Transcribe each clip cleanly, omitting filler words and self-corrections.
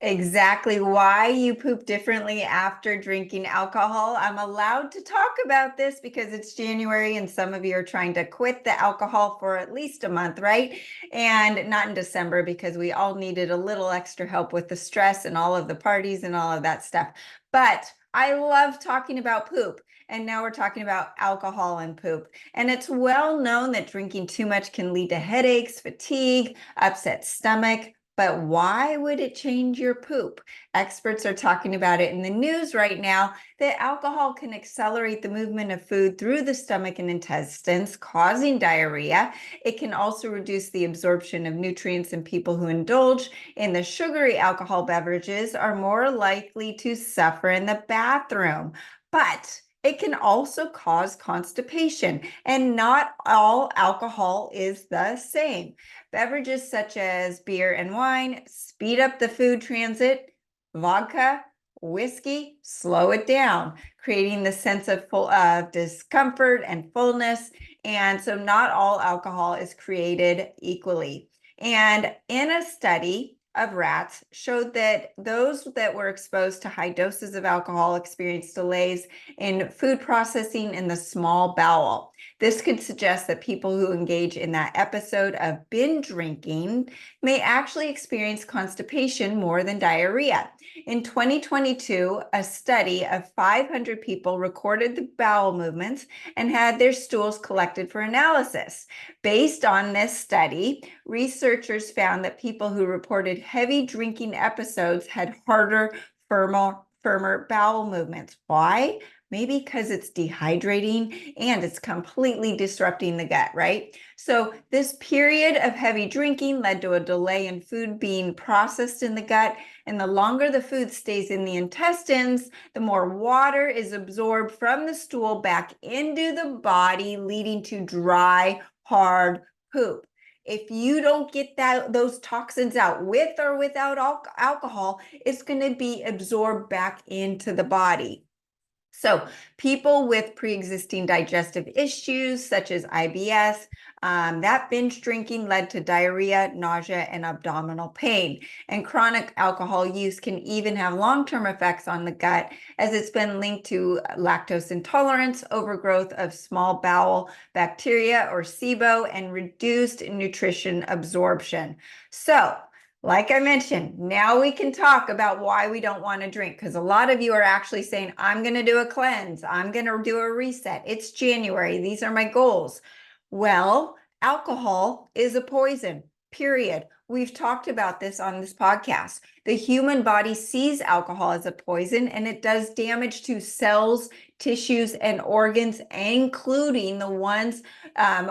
Exactly why you poop differently after drinking alcohol. I'm allowed to talk about this because it's January and some of you are trying to quit the alcohol for at least a month, right? And not in December because we all needed a little extra help with the stress and all of the parties and all of that stuff. But I love talking about poop. And now we're talking about alcohol and poop. And it's well known that drinking too much can lead to headaches, fatigue, upset stomach. But why would it change your poop? Experts are talking about it in the news right now that alcohol can accelerate the movement of food through the stomach and intestines, causing diarrhea. It can also reduce the absorption of nutrients, and people who indulge in the sugary alcohol beverages are more likely to suffer in the bathroom. But it can also cause constipation, and not all alcohol is the same. Beverages such as beer and wine speed up the food transit. Vodka, whiskey slow it down, creating the sense of discomfort and fullness. And so not all alcohol is created equally. And in a study of rats showed that those that were exposed to high doses of alcohol experienced delays in food processing in the small bowel. This could suggest that people who engage in that episode of binge drinking may actually experience constipation more than diarrhea. In 2022, a study of 500 people recorded the bowel movements and had their stools collected for analysis. Based on this study, researchers found that people who reported heavy drinking episodes had harder, firmer bowel movements. Why? Maybe because it's dehydrating and it's completely disrupting the gut, right? So this period of heavy drinking led to a delay in food being processed in the gut. And the longer the food stays in the intestines, the more water is absorbed from the stool back into the body, leading to dry, hard poop. If you don't get those toxins out with or without alcohol, it's going to be absorbed back into the body. So people with pre-existing digestive issues such as IBS, that binge drinking led to diarrhea, nausea, and abdominal pain. And chronic alcohol use can even have long-term effects on the gut, as it's been linked to lactose intolerance, overgrowth of small bowel bacteria or SIBO, and reduced nutrition absorption. So like I mentioned, now we can talk about why we don't want to drink, because a lot of you are actually saying, I'm going to do a cleanse. I'm going to do a reset. It's January. These are my goals. Well, alcohol is a poison, period. We've talked about this on this podcast. The human body sees alcohol as a poison, and it does damage to cells, tissues, and organs, including the ones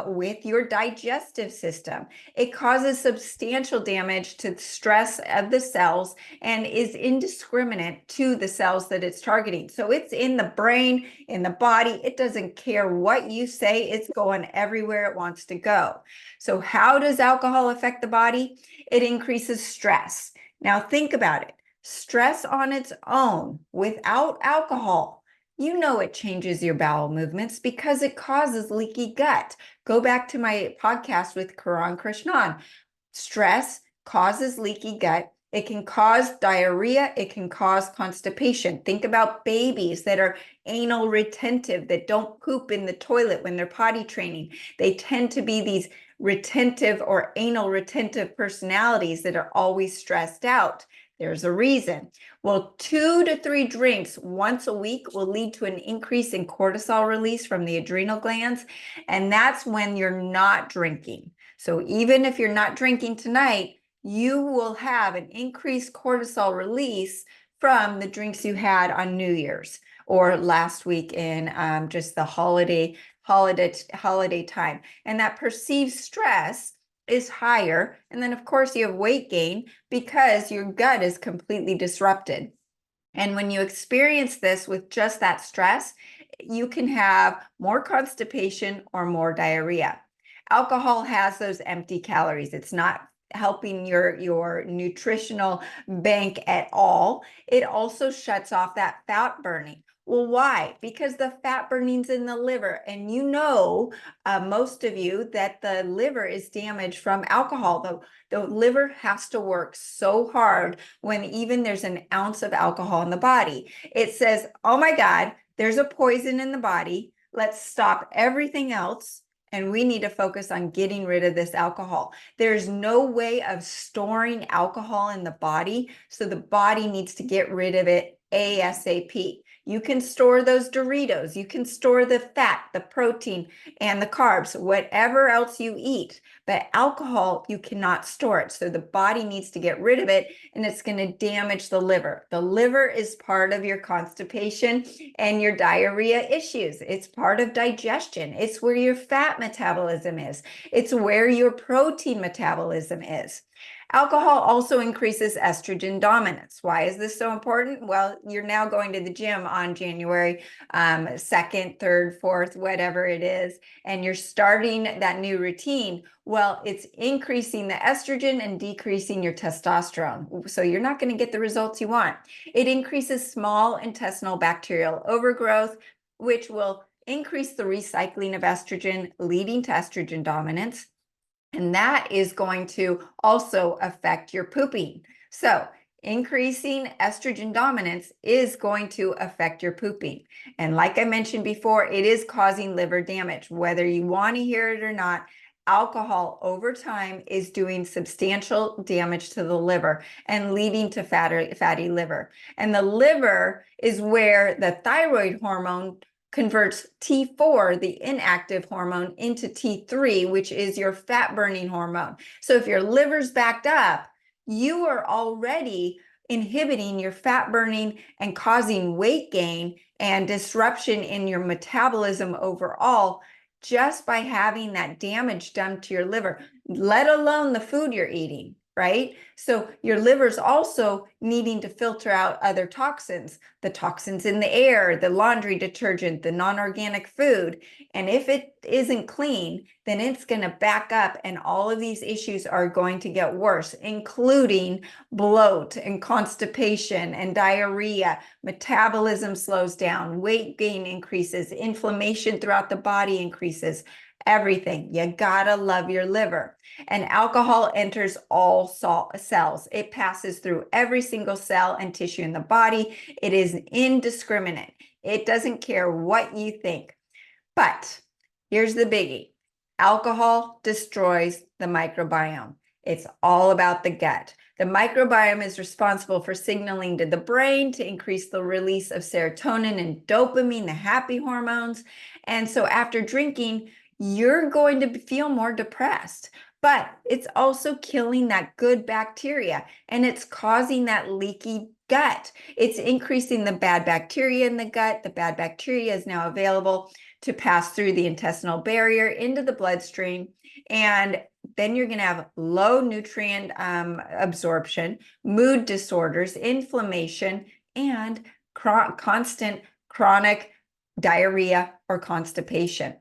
with your digestive system. It causes substantial damage to the stress of the cells and is indiscriminate to the cells that it's targeting. So it's in the brain, in the body. It doesn't care what you say. It's going everywhere it wants to go. So how does alcohol affect the body? It increases stress. Now think about it. Stress on its own without alcohol, you know it changes your bowel movements because it causes leaky gut. Go back to my podcast with Karan Krishnan. Stress causes leaky gut. It can cause diarrhea. It can cause constipation. Think about babies that are anal retentive, that don't poop in the toilet when they're potty training. They tend to be these retentive or anal retentive personalities that are always stressed out. There's a reason. Well, 2 to 3 drinks once a week will lead to an increase in cortisol release from the adrenal glands, and that's when you're not drinking. So even if you're not drinking tonight, you will have an increased cortisol release from the drinks you had on New Year's or last week in just the holiday time. And that perceived stress is higher. And then of course you have weight gain because your gut is completely disrupted. And when you experience this with just that stress, you can have more constipation or more diarrhea. Alcohol has those empty calories. It's not helping your nutritional bank at all. It also shuts off that fat burning. Well, why? Because the fat burning's in the liver, and most of you, that the liver is damaged from alcohol. The liver has to work so hard when even there's an ounce of alcohol in the body. It says, oh my God, there's a poison in the body. Let's stop everything else. And we need to focus on getting rid of this alcohol. There's no way of storing alcohol in the body, so the body needs to get rid of it ASAP. You can store those Doritos, you can store the fat, the protein, and the carbs, whatever else you eat. But alcohol, you cannot store it. So the body needs to get rid of it, and it's going to damage the liver. The liver is part of your constipation and your diarrhea issues. It's part of digestion. It's where your fat metabolism is. It's where your protein metabolism is. Alcohol also increases estrogen dominance. Why is this so important? Well, you're now going to the gym on January 2nd, 3rd, 4th, whatever it is, and you're starting that new routine. Well, it's increasing the estrogen and decreasing your testosterone. So you're not going to get the results you want. It increases small intestinal bacterial overgrowth, which will increase the recycling of estrogen, leading to estrogen dominance. And that is going to also affect your pooping. So increasing estrogen dominance is going to affect your pooping. And like I mentioned before, it is causing liver damage. Whether you want to hear it or not, alcohol over time is doing substantial damage to the liver and leading to fatty liver. And the liver is where the thyroid hormone converts T4, the inactive hormone, into T3, which is your fat burning hormone. So if your liver's backed up, you are already inhibiting your fat burning and causing weight gain and disruption in your metabolism overall, just by having that damage done to your liver, let alone the food you're eating, right? So your liver's also needing to filter out other toxins, the toxins in the air, the laundry detergent, the non-organic food. And if it isn't clean, then it's going to back up, and all of these issues are going to get worse, including bloat and constipation and diarrhea. Metabolism slows down, weight gain increases, inflammation throughout the body increases. Everything. You gotta love your liver. And alcohol enters all cells. It passes through every single cell and tissue in the body. It is indiscriminate. It doesn't care what you think. But here's the biggie. Alcohol destroys the microbiome. It's all about the gut. The microbiome is responsible for signaling to the brain to increase the release of serotonin and dopamine, the happy hormones. And so after drinking, you're going to feel more depressed. But it's also killing that good bacteria, and it's causing that leaky gut. It's increasing the bad bacteria in the gut. The bad bacteria is now available to pass through the intestinal barrier into the bloodstream. And then you're going to have low nutrient absorption, mood disorders, inflammation, and constant chronic diarrhea or constipation.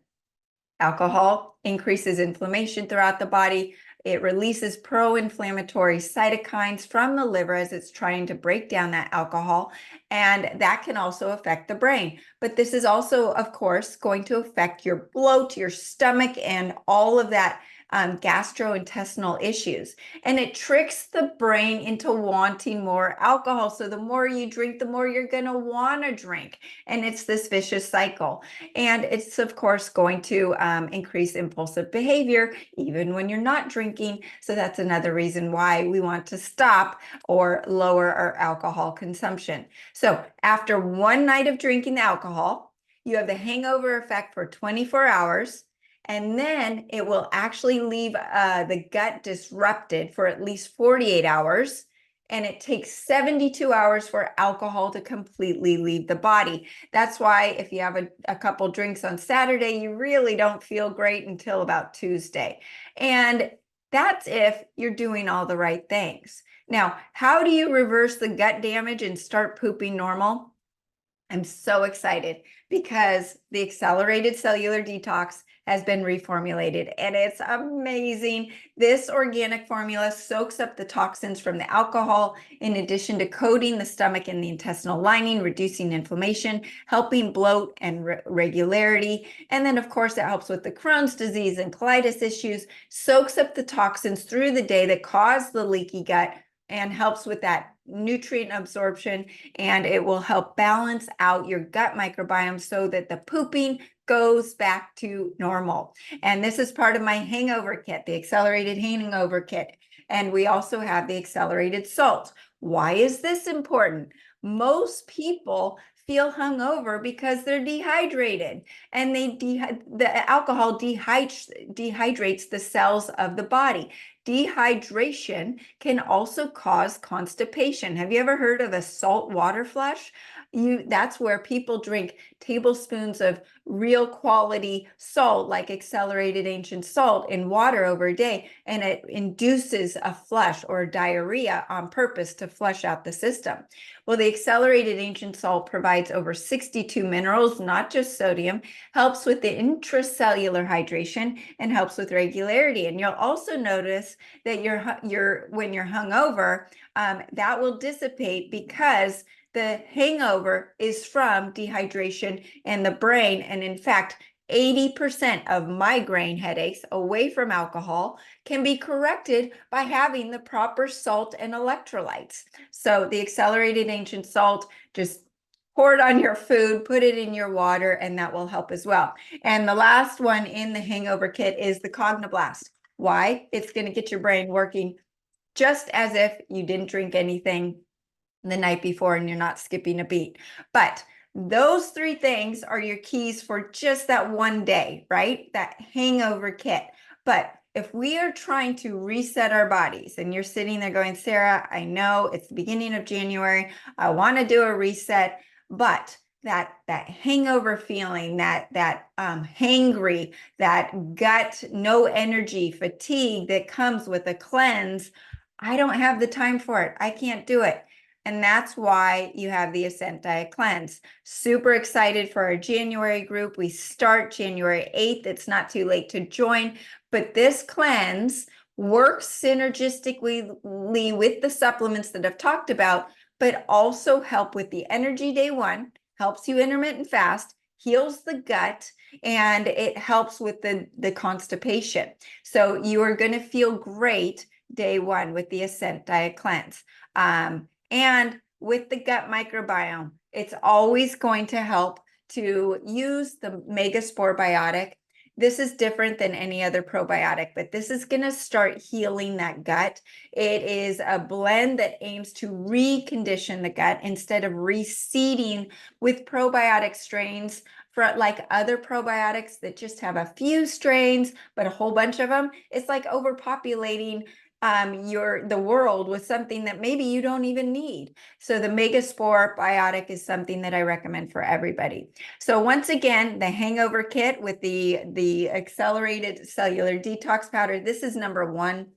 Alcohol increases inflammation throughout the body. It releases pro-inflammatory cytokines from the liver as it's trying to break down that alcohol, and that can also affect the brain. But this is also, of course, going to affect your bloat, your stomach, and all of that gastrointestinal issues. And it tricks the brain into wanting more alcohol. So the more you drink, the more you're going to want to drink. And it's this vicious cycle. And it's, of course, going to increase impulsive behavior, even when you're not drinking. So that's another reason why we want to stop or lower our alcohol consumption. So after one night of drinking the alcohol, you have the hangover effect for 24 hours. And then it will actually leave the gut disrupted for at least 48 hours. And it takes 72 hours for alcohol to completely leave the body. That's why if you have a couple drinks on Saturday, you really don't feel great until about Tuesday. And that's if you're doing all the right things. Now, how do you reverse the gut damage and start pooping normal? I'm so excited because the accelerated cellular detox has been reformulated and it's amazing. This organic formula soaks up the toxins from the alcohol in addition to coating the stomach and the intestinal lining, reducing inflammation, helping bloat and regularity. And then of course it helps with the Crohn's disease and colitis issues, soaks up the toxins through the day that cause the leaky gut and helps with that nutrient absorption, and it will help balance out your gut microbiome so that the pooping goes back to normal. And this is part of my hangover kit, the accelerated hangover kit. And we also have the accelerated salt. Why is this important? Most people feel hungover because they're dehydrated, and the alcohol dehydrates the cells of the body. Dehydration can also cause constipation. Have you ever heard of a salt water flush? That's where people drink tablespoons of real quality salt, like accelerated ancient salt, in water over a day, and it induces a flush or diarrhea on purpose to flush out the system. Well, the accelerated ancient salt provides over 62 minerals, not just sodium, helps with the intracellular hydration, and helps with regularity. And you'll also notice that when you're hungover, that will dissipate because the hangover is from dehydration in the brain. And in fact, 80% of migraine headaches away from alcohol can be corrected by having the proper salt and electrolytes. So the accelerated ancient salt, just pour it on your food, put it in your water, and that will help as well. And the last one in the hangover kit is the Cogniblast. Why? It's going to get your brain working just as if you didn't drink anything the night before and you're not skipping a beat. But those three things are your keys for just that one day, right? That hangover kit. But if we are trying to reset our bodies and you're sitting there going, Sarah, I know it's the beginning of January, I want to do a reset, but that hangover feeling, that hangry, that gut, no energy, fatigue that comes with a cleanse, I don't have the time for it. I can't do it. And that's why you have the Ascent Diet Cleanse. Super excited for our January group. We start January 8th. It's not too late to join, but this cleanse works synergistically with the supplements that I've talked about, but also help with the energy day one, helps you intermittent fast, heals the gut, and it helps with the constipation. So you are going to feel great day one with the Ascent Diet Cleanse. And with the gut microbiome, it's always going to help to use the Megaspore Probiotic. This is different than any other probiotic, but this is going to start healing that gut. It is a blend that aims to recondition the gut instead of reseeding with probiotic strains. For like other probiotics that just have a few strains, but a whole bunch of them, it's like overpopulating the world with something that maybe you don't even need. So the Megaspore Biotic is something that I recommend for everybody. So once again, the hangover kit with the accelerated cellular detox powder, this is number one,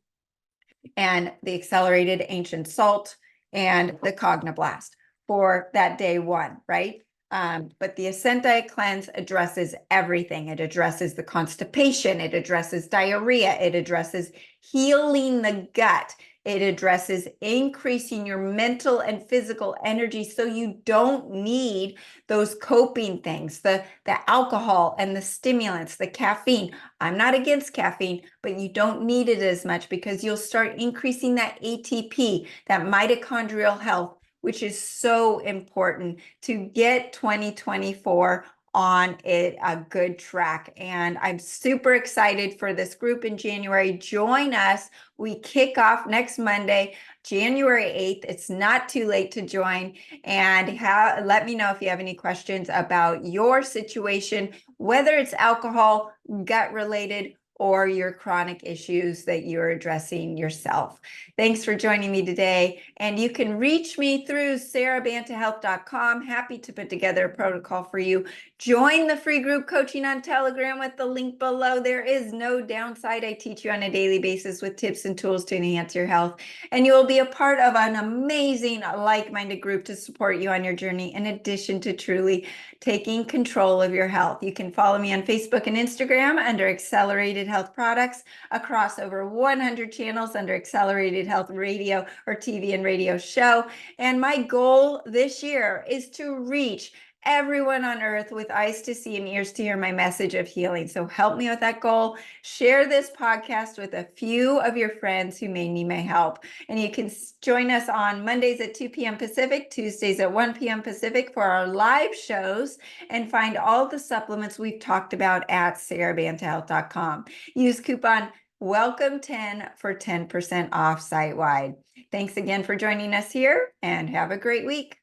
and the accelerated ancient salt and the Cogniblast for that day one, right? But the Ascent Diet Cleanse addresses everything. It addresses the constipation. It addresses diarrhea. It addresses healing the gut. It addresses increasing your mental and physical energy so you don't need those coping things, the alcohol and the stimulants, the caffeine. I'm not against caffeine, but you don't need it as much because you'll start increasing that ATP, that mitochondrial health, which is so important to get 2024 on a good track. And I'm super excited for this group in January. Join us. We kick off next Monday, January 8th. It's not too late to join. And let me know if you have any questions about your situation, whether it's alcohol, gut related, or your chronic issues that you're addressing yourself. Thanks for joining me today. And you can reach me through sarahbantahealth.com. Happy to put together a protocol for you. Join the free group coaching on Telegram with the link below. There is no downside. I teach you on a daily basis with tips and tools to enhance your health. And you will be a part of an amazing like-minded group to support you on your journey, in addition to truly taking control of your health. You can follow me on Facebook and Instagram under Accelerated Health Products, across over 100 channels under Accelerated Health Radio or TV and radio show. And my goal this year is to reach everyone on earth with eyes to see and ears to hear my message of healing. So help me with that goal. Share this podcast with a few of your friends who may need my help. And you can join us on Mondays at 2 p.m. Pacific, Tuesdays at 1 p.m. Pacific for our live shows, and find all the supplements we've talked about at sarahbantahealth.com. Use coupon WELCOME10 for 10% off site-wide. Thanks again for joining us here, and have a great week.